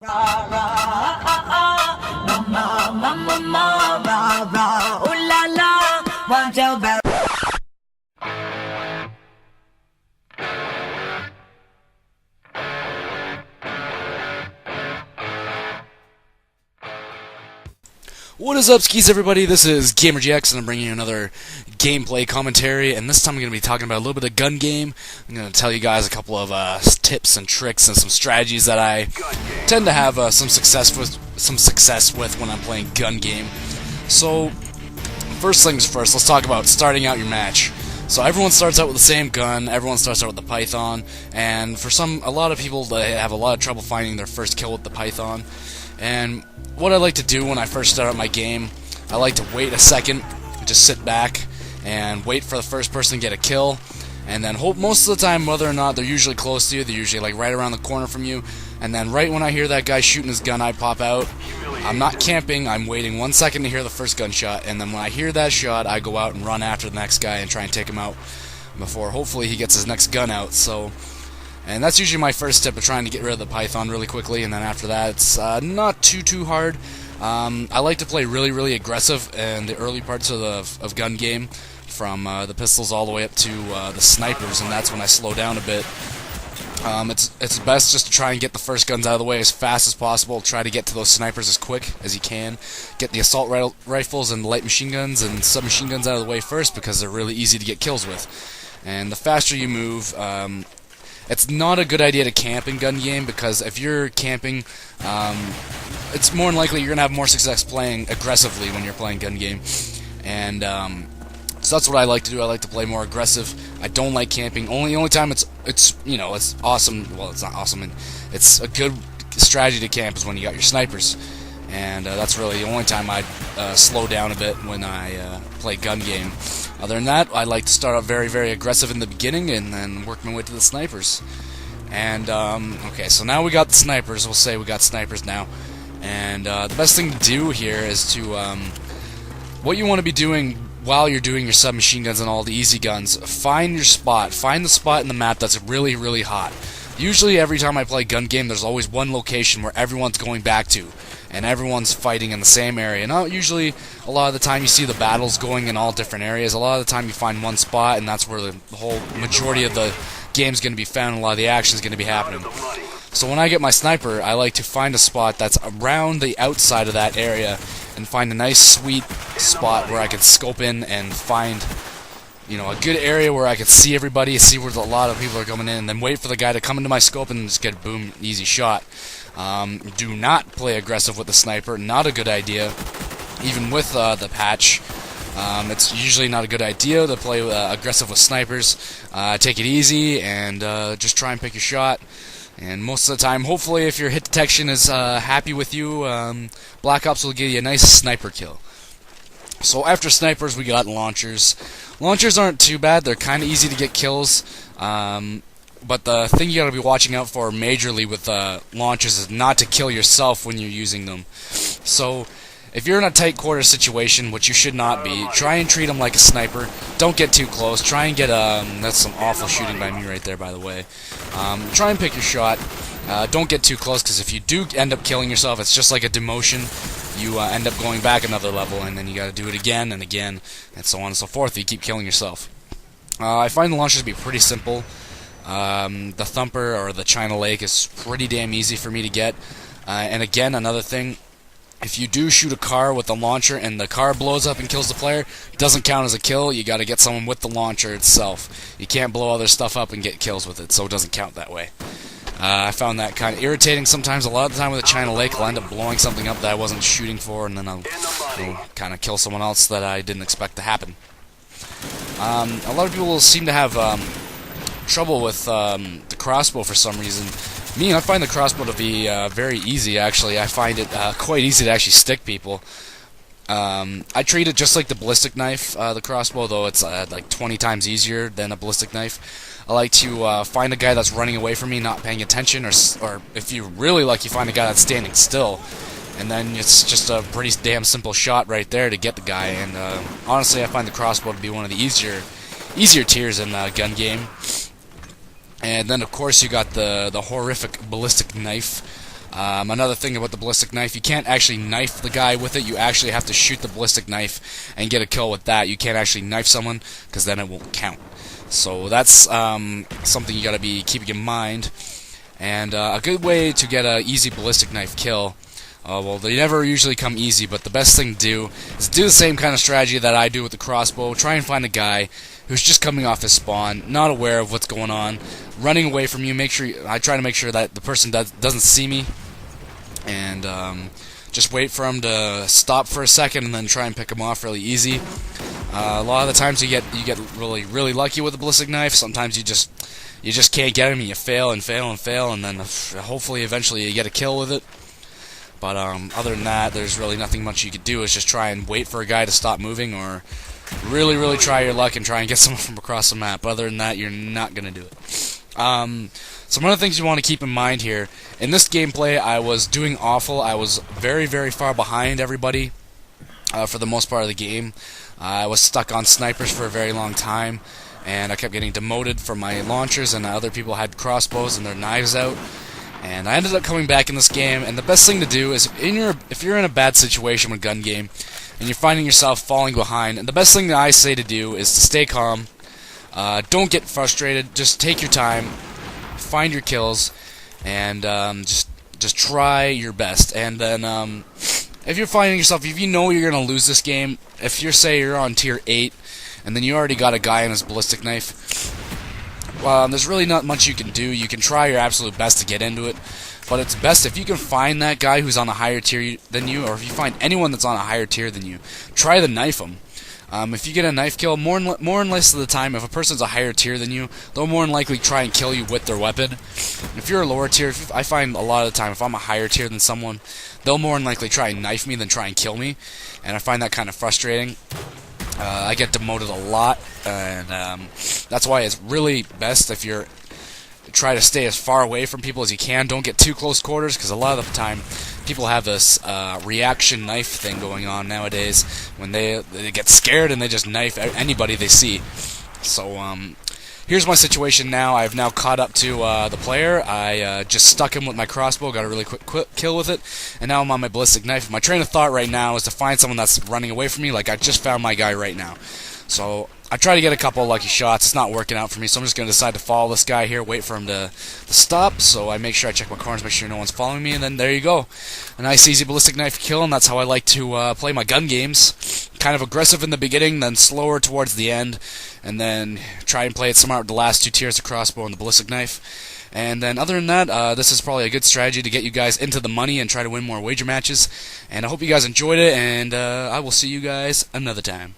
Ra ra ah ah, mama mama mama ra ra, ooh la la, one tell bell. What is up, skis everybody? This is GamerGX, and I'm bringing you another gameplay commentary, and this time I'm going to be talking about a little bit of gun game. I'm going to tell you guys a couple of tips and tricks and some strategies that I tend to have some success with when I'm playing gun game. So, first things first, let's talk about starting out your match. So everyone starts out with the same gun, everyone starts out with the Python, and for a lot of people, they have a lot of trouble finding their first kill with the Python. And what I like to do when I first start out my game, I like to wait a second, just sit back, and wait for the first person to get a kill, and then hope most of the time, whether or not they're usually close to you, they're usually like right around the corner from you, and then right when I hear that guy shooting his gun, I pop out. I'm not camping, I'm waiting 1 second to hear the first gunshot, and then when I hear that shot, I go out and run after the next guy and try and take him out before hopefully he gets his next gun out. And that's usually my first tip of trying to get rid of the Python really quickly, and then after that, it's not too hard. I like to play really aggressive in the early parts of gun game, from the pistols all the way up to the snipers, and that's when I slow down a bit. It's best just to try and get the first guns out of the way as fast as possible. Try to get to those snipers as quick as you can. Get the assault rifles and light machine guns and submachine guns out of the way first, because they're really easy to get kills with. And the faster you move, it's not a good idea to camp in gun game, because if you're camping, it's more than likely you're going to have more success playing aggressively when you're playing gun game. And so that's what I like to do. I like to play more aggressive. I don't like camping. Only time it's awesome. Well, it's not awesome, and it's a good strategy to camp is when you got your snipers. And that's really the only time I slow down a bit when I play gun game. Other than that, I like to start out very aggressive in the beginning and then work my way to the snipers. And okay, so now we got the snipers. We'll say we got snipers now. And the best thing to do here is to what you want to be doing while you're doing your submachine guns and all the easy guns. Find your spot. Find the spot in the map that's really hot. Usually every time I play gun game, there's always one location where everyone's going back to, and everyone's fighting in the same area. Now, usually, a lot of the time you see the battles going in all different areas. A lot of the time you find one spot, and that's where the whole majority of the game's going to be found, and a lot of the action's going to be happening. So when I get my sniper, I like to find a spot that's around the outside of that area, and find a nice sweet spot where I can scope in and find a good area where I can see everybody, see where a lot of people are coming in, and then wait for the guy to come into my scope and just get a boom, easy shot. Do not play aggressive with the sniper. Not a good idea. Even with the patch, it's usually not a good idea to play aggressive with snipers. Take it easy and just try and pick your shot. And most of the time, hopefully, if your hit detection is happy with you, Black Ops will give you a nice sniper kill. So after snipers, we got launchers. Launchers aren't too bad. They're kind of easy to get kills. But the thing you gotta be watching out for majorly with launchers is not to kill yourself when you're using them. So, if you're in a tight quarter situation, which you should not be, try and treat them like a sniper. Don't get too close. Try and get that's some awful shooting by me right there, by the way. Try and pick your shot. Don't get too close, because if you do end up killing yourself, it's just like a demotion. You end up going back another level, and then you gotta do it again and again, and so on and so forth. You keep killing yourself. I find the launchers to be pretty simple. The Thumper or the China Lake is pretty damn easy for me to get. And again, another thing, if you do shoot a car with the launcher and the car blows up and kills the player, it doesn't count as a kill. You gotta get someone with the launcher itself. You can't blow other stuff up and get kills with it, so it doesn't count that way. I found that kind of irritating sometimes. A lot of the time with the China Lake, I'll end up blowing something up that I wasn't shooting for, and then I'll kind of kill someone else that I didn't expect to happen. A lot of people seem to have trouble with the crossbow for some reason. I find the crossbow to be very easy, actually. I find it quite easy to actually stick people. I treat it just like the ballistic knife, the crossbow, though it's like 20 times easier than a ballistic knife. I like to find a guy that's running away from me, not paying attention, or if you're really lucky, find a guy that's standing still. And then it's just a pretty damn simple shot right there to get the guy. And honestly, I find the crossbow to be one of the easier tiers in gun game. And then, of course, you got the horrific ballistic knife. Another thing about the ballistic knife, you can't actually knife the guy with it. You actually have to shoot the ballistic knife and get a kill with that. You can't actually knife someone because then it won't count. So that's something you got to be keeping in mind. And a good way to get an easy ballistic knife kill, well, they never usually come easy, but the best thing to do is do the same kind of strategy that I do with the crossbow. Try and find a guy who's just coming off his spawn, not aware of what's going on, running away from you. I try to make sure that the person doesn't see me, and just wait for him to stop for a second, and then try and pick him off really easy. A lot of the times you get really lucky with the ballistic knife. Sometimes you just can't get him, and you fail and fail and fail, and then hopefully eventually you get a kill with it. But other than that, there's really nothing much you could do. Is just try and wait for a guy to stop moving, or really try your luck and try and get someone from across the map. Other than that, you're not gonna do it. Some other things you want to keep in mind here. In this gameplay, I was doing awful. I was very far behind everybody for the most part of the game. I was stuck on snipers for a very long time, and I kept getting demoted from my launchers, and other people had crossbows and their knives out. And I ended up coming back in this game, and the best thing to do is if you're in a bad situation with gun game and you're finding yourself falling behind, and the best thing that I say to do is to stay calm. Don't get frustrated. Just take your time, find your kills, and just try your best. And then if you're finding yourself, if you know you're gonna lose this game, if you're on tier 8, and then you already got a guy on his ballistic knife, there's really not much you can do. You can try your absolute best to get into it, but it's best if you can find that guy who's on a higher tier than you, or if you find anyone that's on a higher tier than you, try to knife them. If you get a knife kill, more and less of the time, if a person's a higher tier than you, they'll more than likely try and kill you with their weapon. If you're a lower tier, I find a lot of the time, if I'm a higher tier than someone, they'll more than likely try and knife me than try and kill me, and I find that kind of frustrating. I get demoted a lot, and that's why it's really best if you're try to stay as far away from people as you can. Don't get too close quarters, because a lot of the time people have this reaction knife thing going on nowadays when they get scared and they just knife anybody they see. So here's my situation now. I've now caught up to the player. I just stuck him with my crossbow, got a really quick kill with it, and now I'm on my ballistic knife. My train of thought right now is to find someone that's running away from me, like I just found my guy right now. So I try to get a couple of lucky shots. It's not working out for me, so I'm just going to decide to follow this guy here, wait for him to stop, so I make sure I check my corners, make sure no one's following me, and then there you go. A nice easy ballistic knife kill, and that's how I like to play my gun games. Kind of aggressive in the beginning, then slower towards the end, and then try and play it smart with the last two tiers, the crossbow and the ballistic knife. And then other than that, this is probably a good strategy to get you guys into the money and try to win more wager matches. And I hope you guys enjoyed it, and I will see you guys another time.